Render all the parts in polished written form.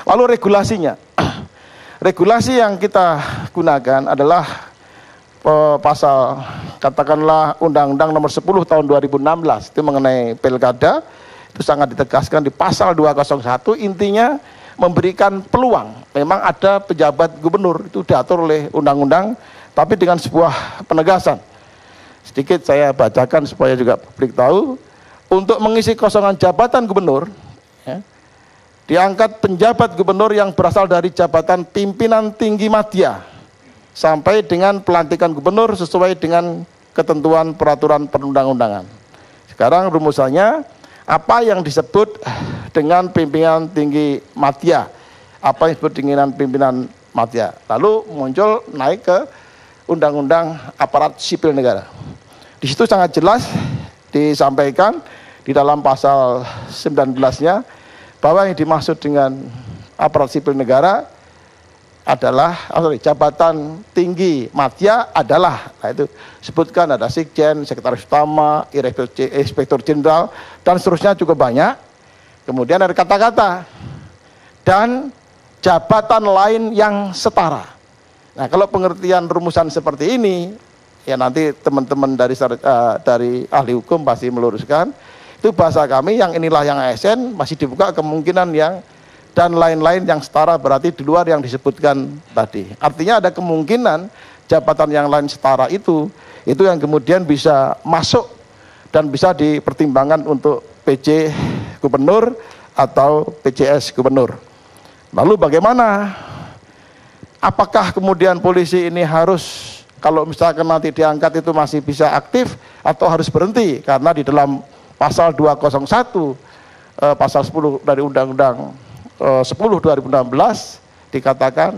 Lalu regulasinya. Regulasi yang kita gunakan adalah pasal katakanlah Undang-Undang nomor 10 tahun 2016 itu mengenai pilkada, itu sangat ditegaskan di pasal 201, intinya memberikan peluang. Memang ada pejabat gubernur, itu diatur oleh undang-undang, tapi dengan sebuah penegasan. Sedikit saya bacakan supaya juga publik tahu. Untuk mengisi kosongan jabatan gubernur, ya, diangkat penjabat gubernur yang berasal dari jabatan pimpinan tinggi madya sampai dengan pelantikan gubernur sesuai dengan ketentuan peraturan perundang-undangan. Sekarang rumusannya, apa yang disebut dengan pimpinan tinggi madya, apa yang disebut dengan pimpinan madya. Lalu muncul naik ke Undang-Undang Aparatur Sipil Negara. Di situ sangat jelas disampaikan di dalam pasal 19-nya bahwa yang dimaksud dengan aparatur sipil negara adalah jabatan tinggi madya adalah, nah itu sebutkan ada Sekjen, Sekretaris Utama, Inspektur Jenderal, dan seterusnya cukup banyak. Kemudian ada kata-kata dan jabatan lain yang setara. Nah, kalau pengertian rumusan seperti ini, ya nanti teman-teman dari ahli hukum pasti meluruskan. Itu bahasa kami yang inilah yang ASN, masih dibuka kemungkinan yang dan lain-lain yang setara, berarti di luar yang disebutkan tadi. Artinya ada kemungkinan jabatan yang lain setara itu yang kemudian bisa masuk dan bisa dipertimbangkan untuk PJ Gubernur atau PJS Gubernur. Lalu bagaimana? Apakah kemudian polisi ini harus, kalau misalkan nanti diangkat itu masih bisa aktif atau harus berhenti? Karena di dalam pasal 201, pasal 10 dari Undang-Undang 10 2016 dikatakan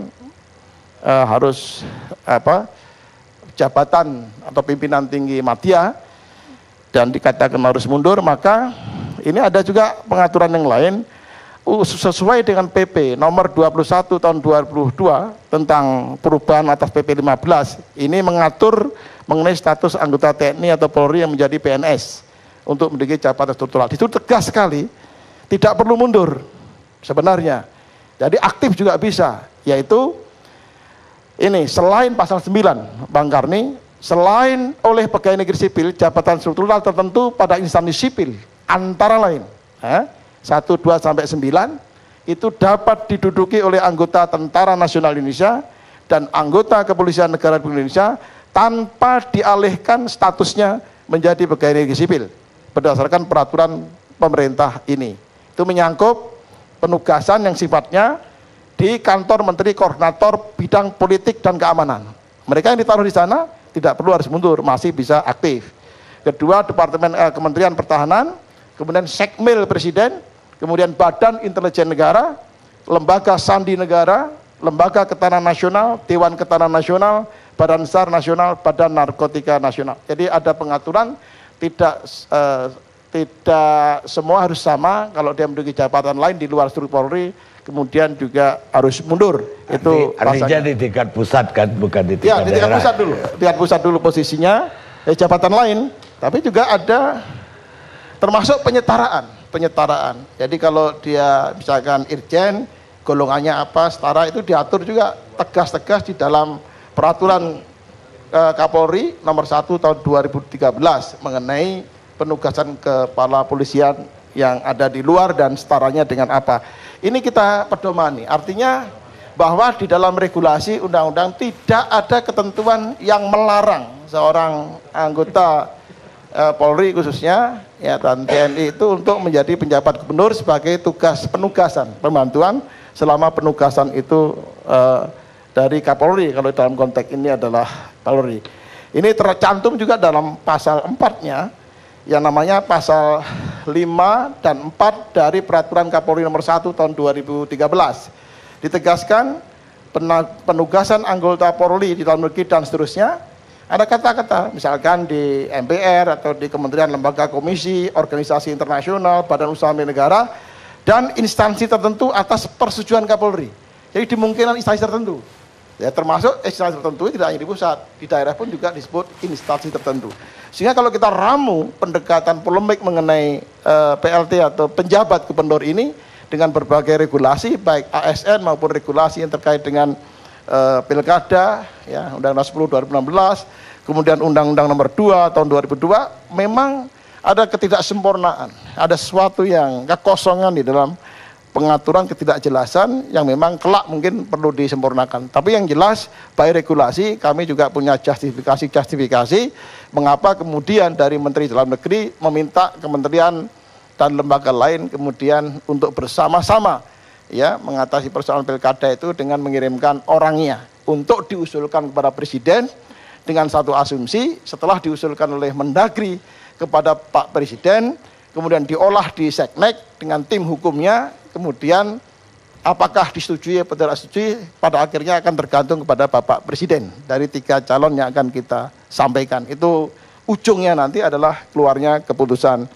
harus jabatan atau pimpinan tinggi madya dan dikatakan harus mundur. Maka ini ada juga pengaturan yang lain sesuai dengan PP nomor 21 tahun 2022 tentang perubahan atas PP 15. Ini mengatur mengenai status anggota TNI atau Polri yang menjadi PNS untuk memiliki jabatan struktural. Itu tegas sekali, tidak perlu mundur sebenarnya. Jadi aktif juga bisa, yaitu ini selain pasal 9 Bang Karni, selain oleh pegawai negeri sipil jabatan struktural tertentu pada instansi sipil antara lain 1, 2 sampai 9 itu dapat diduduki oleh anggota Tentara Nasional Indonesia dan anggota Kepolisian Negara Republik Indonesia tanpa dialihkan statusnya menjadi pegawai negeri sipil berdasarkan peraturan pemerintah ini. Itu menyangkut penugasan yang sifatnya di kantor Menteri Koordinator Bidang Politik dan Keamanan. Mereka yang ditaruh di sana tidak perlu harus mundur, masih bisa aktif. Kedua, Kementerian Pertahanan, kemudian Sekmil Presiden, kemudian Badan Intelijen Negara, Lembaga Sandi Negara, Lembaga Ketahanan Nasional, Dewan Ketahanan Nasional, Badan SAR Nasional, Badan Narkotika Nasional. Jadi ada pengaturan, tidak semua harus sama. Kalau dia menduduki jabatan lain di luar struktur Polri, kemudian juga harus mundur. Itu artinya di tingkat pusat kan, bukan di tingkat daerah. Di tingkat pusat dulu. Tingkat pusat dulu posisinya, jabatan lain. Tapi juga ada termasuk penyetaraan. Jadi kalau dia misalkan Irjen, golongannya apa, setara, itu diatur juga tegas-tegas di dalam peraturan Kapolri nomor 1 tahun 2013 mengenai penugasan kepala polisian yang ada di luar dan setaranya dengan apa. Ini kita pedomani, artinya bahwa di dalam regulasi undang-undang tidak ada ketentuan yang melarang seorang anggota Polri khususnya ya dan TNI itu untuk menjadi penjabat gubernur sebagai tugas penugasan, pembantuan selama penugasan itu dari Kapolri. Kalau dalam konteks ini adalah Polri. Ini tercantum juga dalam pasal 4-nya yang namanya pasal 5 dan 4 dari peraturan Kapolri nomor 1 tahun 2013. Ditegaskan penugasan anggota Polri di dalam negeri dan seterusnya. Ada kata-kata misalkan di MPR atau di kementerian, lembaga, komisi, organisasi internasional, badan usaha milik negara dan instansi tertentu atas persetujuan Kapolri. Jadi dimungkinkan instansi tertentu. Ya, termasuk instansi tertentu tidak hanya di pusat, di daerah pun juga disebut instansi tertentu. Sehingga kalau kita ramu pendekatan polemik mengenai PLT atau penjabat gubernur ini, dengan berbagai regulasi baik ASN maupun regulasi yang terkait dengan pilkada, ya, Undang-Undang 10 2016, kemudian Undang-Undang Nomor 2 tahun 2002, memang ada ketidaksempurnaan, ada sesuatu yang kekosongan di dalam pengaturan, ketidakjelasan yang memang kelak mungkin perlu disempurnakan. Tapi yang jelas, baik regulasi, kami juga punya justifikasi mengapa kemudian dari Menteri Dalam Negeri meminta kementerian dan lembaga lain kemudian untuk bersama-sama ya mengatasi persoalan pilkada itu dengan mengirimkan orangnya untuk diusulkan kepada Presiden dengan satu asumsi, setelah diusulkan oleh Mendagri kepada Pak Presiden, kemudian diolah di Seknek dengan tim hukumnya, kemudian apakah disetujui atau tidak disetujui, pada akhirnya akan tergantung kepada Bapak Presiden dari 3 calon yang akan kita sampaikan. Itu ujungnya nanti adalah keluarnya keputusan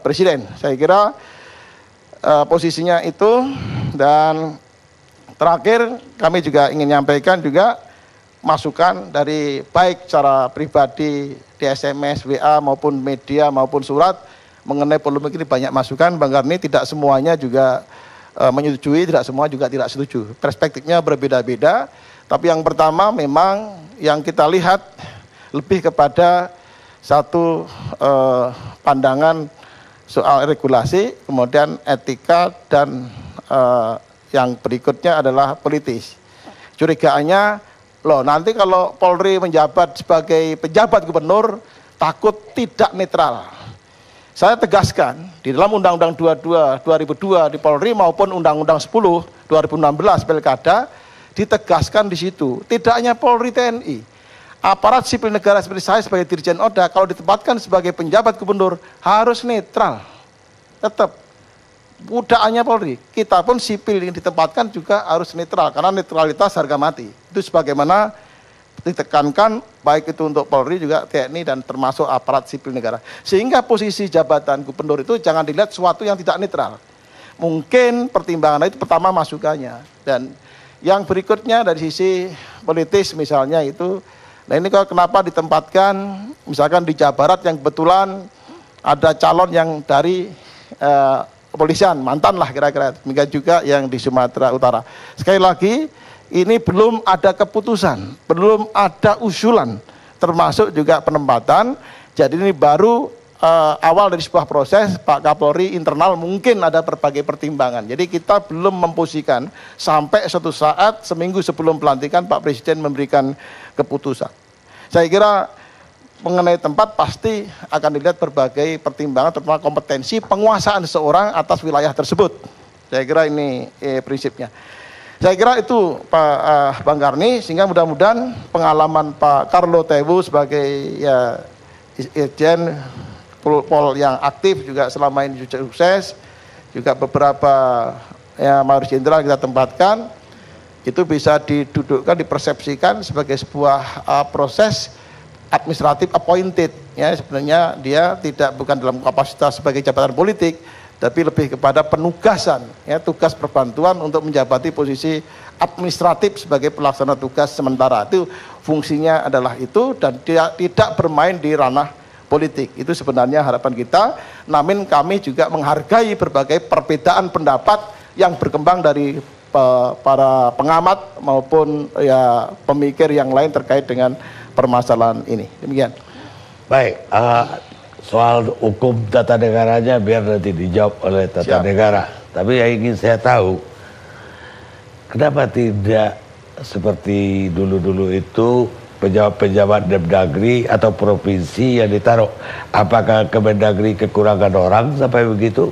Presiden. Saya kira posisinya itu. Dan terakhir kami juga ingin menyampaikan juga masukan dari baik secara pribadi di SMS, WA maupun media maupun surat mengenai polemik ini banyak masukan. Bang Karni, tidak semuanya juga menyetujui, tidak semua juga tidak setuju. Perspektifnya berbeda-beda. Tapi yang pertama memang yang kita lihat lebih kepada satu pandangan soal regulasi, kemudian etika, dan yang berikutnya adalah politis. Curigaannya, loh nanti kalau Polri menjabat sebagai pejabat gubernur takut tidak netral. Saya tegaskan, di dalam Undang-Undang 22 2002 di Polri maupun Undang-Undang 10 2016 Pilkada ditegaskan di situ, tidak hanya Polri, TNI, aparat sipil negara seperti saya sebagai Dirjen Oda kalau ditempatkan sebagai penjabat gubernur harus netral. Tetap tidak hanya Polri, kita pun sipil yang ditempatkan juga harus netral karena netralitas harga mati. Itu sebagaimana ditekankan baik itu untuk Polri juga TNI dan termasuk aparat sipil negara. Sehingga posisi jabatan gubernur itu jangan dilihat sesuatu yang tidak netral. Mungkin pertimbangan itu pertama masukannya, dan yang berikutnya dari sisi politis misalnya itu, nah ini kalau kenapa ditempatkan misalkan di Jawa Barat yang kebetulan ada calon yang dari kepolisian, mantan lah kira-kira, demikian juga yang di Sumatera Utara. Sekali lagi, ini belum ada keputusan, belum ada usulan, termasuk juga penempatan. Jadi ini baru awal dari sebuah proses. Pak Kapolri internal mungkin ada berbagai pertimbangan. Jadi kita belum memposisikan sampai suatu saat seminggu sebelum pelantikan Pak Presiden memberikan keputusan. Saya kira mengenai tempat pasti akan dilihat berbagai pertimbangan, terutama kompetensi penguasaan seseorang atas wilayah tersebut. Saya kira ini prinsipnya. Saya kira itu Pak Bang Karni, sehingga mudah-mudahan pengalaman Pak Carlo Tewu sebagai ya Irjen Pol yang aktif juga selama ini sukses, juga beberapa ya Mayor Jenderal kita tempatkan, itu bisa didudukkan, dipersepsikan sebagai sebuah proses administratif appointed, ya sebenarnya dia bukan dalam kapasitas sebagai jabatan politik, tapi lebih kepada penugasan, ya tugas perbantuan untuk menjabati posisi administratif sebagai pelaksana tugas sementara. Itu fungsinya adalah itu, dan tidak bermain di ranah politik. Itu sebenarnya harapan kita. Namun kami juga menghargai berbagai perbedaan pendapat yang berkembang dari para pengamat maupun ya pemikir yang lain terkait dengan permasalahan ini. Demikian. Baik, soal hukum tata negaranya biar nanti dijawab oleh tata negara. Tapi yang ingin saya tahu, kenapa tidak seperti dulu-dulu itu pejabat-pejabat Mendagri atau provinsi yang ditaruh? Apakah Kemendagri kekurangan orang sampai begitu?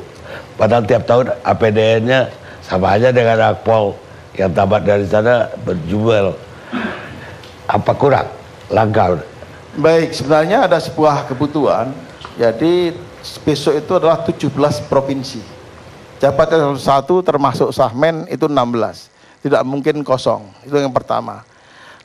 Padahal tiap tahun APBN-nya sama aja dengan Akpol yang tamat dari sana berjubel. Apa kurang? Langkah. Baik, sebenarnya ada sebuah kebutuhan. Jadi besok itu adalah 17 provinsi. Jabatan satu termasuk Sahmen itu 16. Tidak mungkin kosong. Itu yang pertama.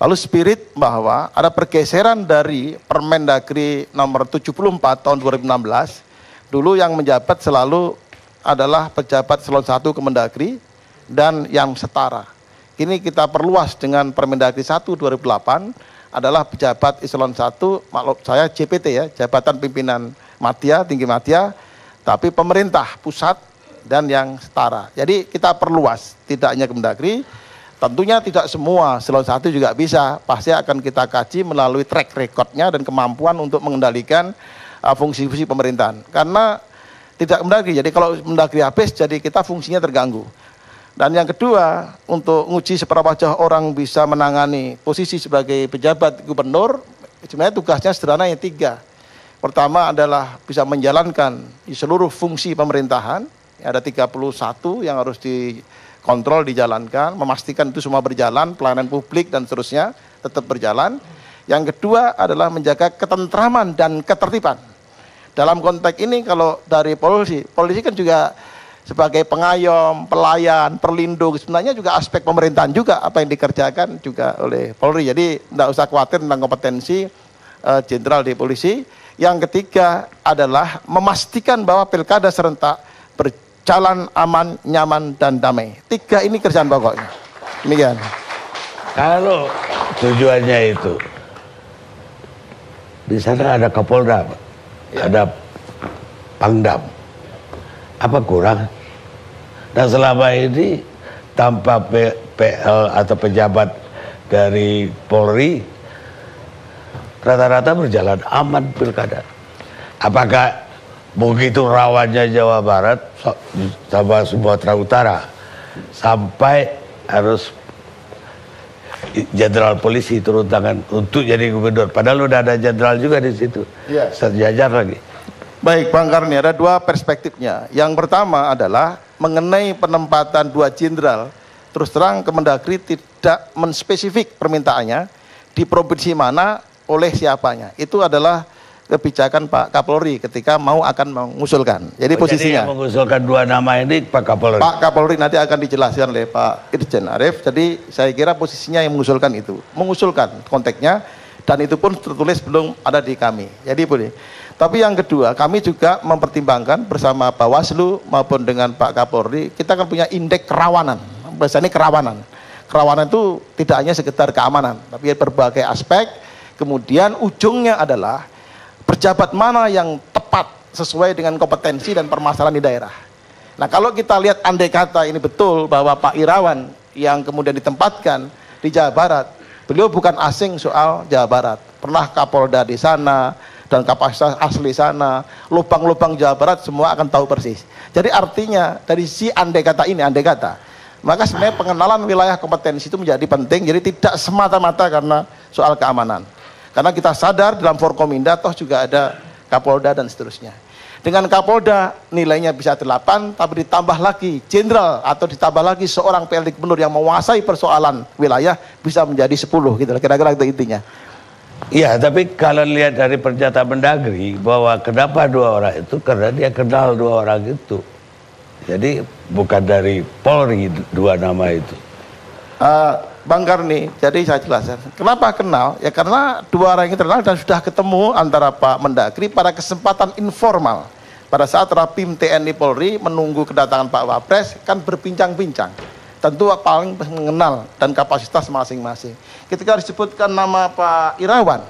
Lalu spirit bahwa ada pergeseran dari Permendagri nomor 74 tahun 2016. Dulu yang menjabat selalu adalah pejabat eselon 1 Kemendagri dan yang setara. Ini kita perluas dengan Permendagri 1 2008 adalah pejabat eselon 1, maklum saya JPT ya, Jabatan Pimpinan Madya, Tinggi Madya, tapi pemerintah pusat dan yang setara. Jadi kita perluas, tidak hanya Kemendagri, tentunya tidak semua eselon 1 juga bisa, pasti akan kita kaji melalui track recordnya dan kemampuan untuk mengendalikan fungsi-fungsi pemerintahan. Karena tidak Kemendagri, jadi kalau Kemendagri habis, jadi kita fungsinya terganggu. Dan yang kedua, untuk nguji seberapa jauh orang bisa menangani posisi sebagai pejabat gubernur, sebenarnya tugasnya sederhana yang 3. Pertama adalah bisa menjalankan di seluruh fungsi pemerintahan, ada 31 yang harus dikontrol, dijalankan, memastikan itu semua berjalan, pelayanan publik dan seterusnya tetap berjalan. Yang kedua adalah menjaga ketentraman dan ketertiban. Dalam konteks ini kalau dari polisi kan juga sebagai pengayom, pelayan, perlindung, sebenarnya juga aspek pemerintahan juga apa yang dikerjakan juga oleh Polri. Jadi tidak usah khawatir tentang kompetensi jenderal di polisi. Yang ketiga adalah memastikan bahwa pilkada serentak berjalan aman, nyaman, dan damai. 3 ini kerjaan pokoknya. Demikian. Kalau tujuannya itu, di sana ada Kapolda, ya, ada Pangdam, apa kurang? Dan selama ini tanpa PL atau pejabat dari Polri, rata-rata berjalan aman pilkada. Apakah begitu rawannya Jawa Barat sama Sumatera Utara sampai harus jenderal polisi turun tangan untuk jadi gubernur? Padahal udah ada jenderal juga di situ, ya, sejajar lagi. Baik, Bang Karni, ada 2 perspektifnya. Yang pertama adalah mengenai penempatan 2 jenderal. Terus terang Kemendagri tidak menspesifik permintaannya di provinsi mana, oleh siapanya. Itu adalah kebijakan Pak Kapolri ketika mau akan mengusulkan. Jadi posisinya. Jadi yang mengusulkan 2 nama ini Pak Kapolri. Pak Kapolri nanti akan dijelaskan oleh Pak Irjen Arief. Jadi saya kira posisinya yang mengusulkan itu. Mengusulkan konteksnya, dan itu pun tertulis belum ada di kami. Jadi boleh. Tapi yang kedua, kami juga mempertimbangkan bersama Bawaslu maupun dengan Pak Kapolri, kita akan punya indeks kerawanan. Biasanya kerawanan. Kerawanan itu tidak hanya sekedar keamanan, tapi berbagai aspek. Kemudian ujungnya adalah pejabat mana yang tepat sesuai dengan kompetensi dan permasalahan di daerah. Nah, kalau kita lihat andai kata ini betul bahwa Pak Irawan yang kemudian ditempatkan di Jawa Barat, beliau bukan asing soal Jawa Barat. Pernah Kapolda di sana dan kapasitas asli sana, lubang-lubang Jawa Barat semua akan tahu persis. Jadi artinya dari si andai kata ini, andai kata, maka sebenarnya pengenalan wilayah kompetensi itu menjadi penting. Jadi tidak semata-mata karena soal keamanan. Karena kita sadar dalam Forkominda toh juga ada Kapolda dan seterusnya. Dengan Kapolda nilainya bisa 8, tapi ditambah lagi jenderal atau ditambah lagi seorang PLT Gubernur yang menguasai persoalan wilayah bisa menjadi 10 gitu. Kira-kira itu intinya. Iya, tapi kalau lihat dari pernyataan Mendagri bahwa kenapa 2 orang itu, karena dia kenal 2 orang itu. Jadi bukan dari Polri 2 nama itu. Bang Karni, jadi saya jelaskan. Kenapa kenal? Ya karena 2 orang ini terkenal dan sudah ketemu antara Pak Mendagri pada kesempatan informal. Pada saat Rapim TNI Polri menunggu kedatangan Pak Wapres, kan berbincang-bincang. Tentu paling mengenal dan kapasitas masing-masing. Ketika disebutkan nama Pak Irawan,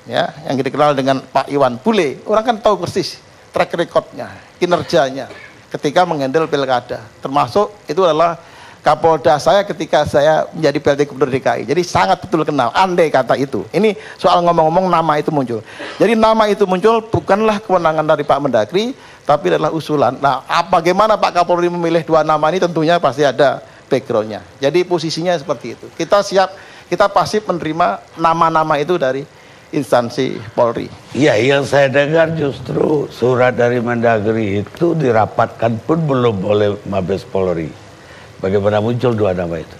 ya, yang dikenal dengan Pak Iwan Bule, orang kan tahu persis track recordnya, kinerjanya ketika menghandle pilkada. Termasuk itu adalah Kapolda saya ketika saya menjadi PLT Gubernur DKI. Jadi sangat betul kenal, andai kata itu. Ini soal ngomong-ngomong nama itu muncul. Jadi nama itu muncul bukanlah kewenangan dari Pak Mendagri, tapi adalah usulan. Nah, bagaimana Pak Kapolri memilih 2 nama ini tentunya pasti ada backgroundnya. Jadi posisinya seperti itu. Kita siap, kita pasif menerima nama-nama itu dari instansi Polri. Iya, yang saya dengar justru surat dari Mendagri itu dirapatkan pun belum oleh Mabes Polri. Bagaimana muncul 2 nama itu?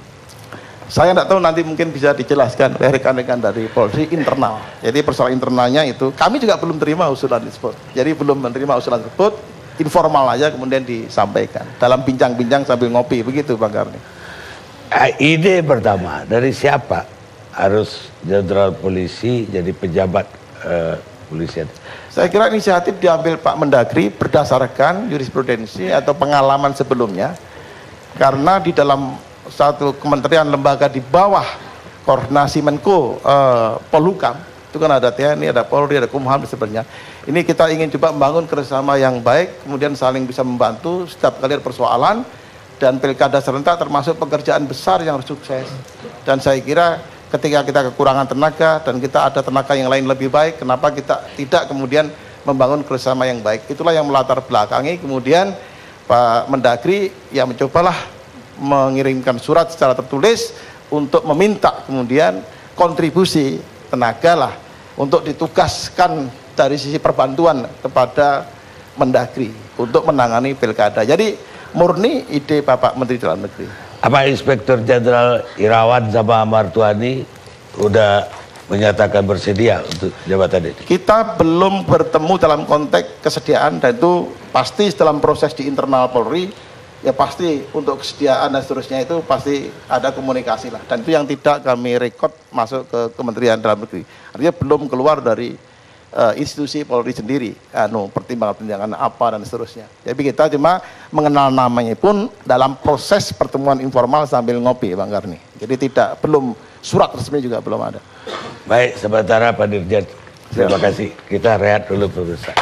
Saya tidak tahu, nanti mungkin bisa dijelaskan oleh rekan-rekan dari Polri internal. Jadi persoalan internalnya itu, kami juga belum terima usulan tersebut. Jadi belum menerima usulan tersebut, informal aja kemudian disampaikan. Dalam bincang-bincang sambil ngopi, begitu Bang Karni. Ide pertama, dari siapa harus jenderal polisi jadi pejabat polisian? Saya kira inisiatif diambil Pak Mendagri berdasarkan jurisprudensi atau pengalaman sebelumnya. Karena di dalam satu kementerian lembaga di bawah koordinasi Menko Polhukam Itu kan ada TNI, ada Polri, ada Kumham sebenarnya. Ini kita ingin coba membangun kerjasama yang baik, kemudian saling bisa membantu setiap kali ada persoalan, dan pilkada serentak termasuk pekerjaan besar yang harus sukses. Dan saya kira ketika kita kekurangan tenaga dan kita ada tenaga yang lain lebih baik, kenapa kita tidak kemudian membangun kerjasama yang baik? Itulah yang melatar belakangi kemudian Pak Mendagri ya mencobalah mengirimkan surat secara tertulis untuk meminta kemudian kontribusi tenaga lah untuk ditugaskan dari sisi perbantuan kepada Mendagri untuk menangani pilkada. Jadi murni ide Bapak Menteri Dalam Negeri. Apa Inspektur Jenderal Irawan sama Martuani udah menyatakan bersedia untuk jabatan ini? Kita belum bertemu dalam konteks kesediaan, dan itu pasti dalam proses di internal Polri. Ya pasti untuk kesediaan dan seterusnya itu pasti ada komunikasi lah, dan itu yang tidak kami rekod masuk ke Kementerian Dalam Negeri. Artinya belum keluar dari institusi Polri sendiri, pertimbangan-pertimbangan apa dan seterusnya. Jadi kita cuma mengenal namanya pun dalam proses pertemuan informal sambil ngopi, Bang Karni. Jadi belum surat resmi juga belum ada. Baik, sementara Pak Dirjen, terima kasih. Kita rehat dulu pemirsa.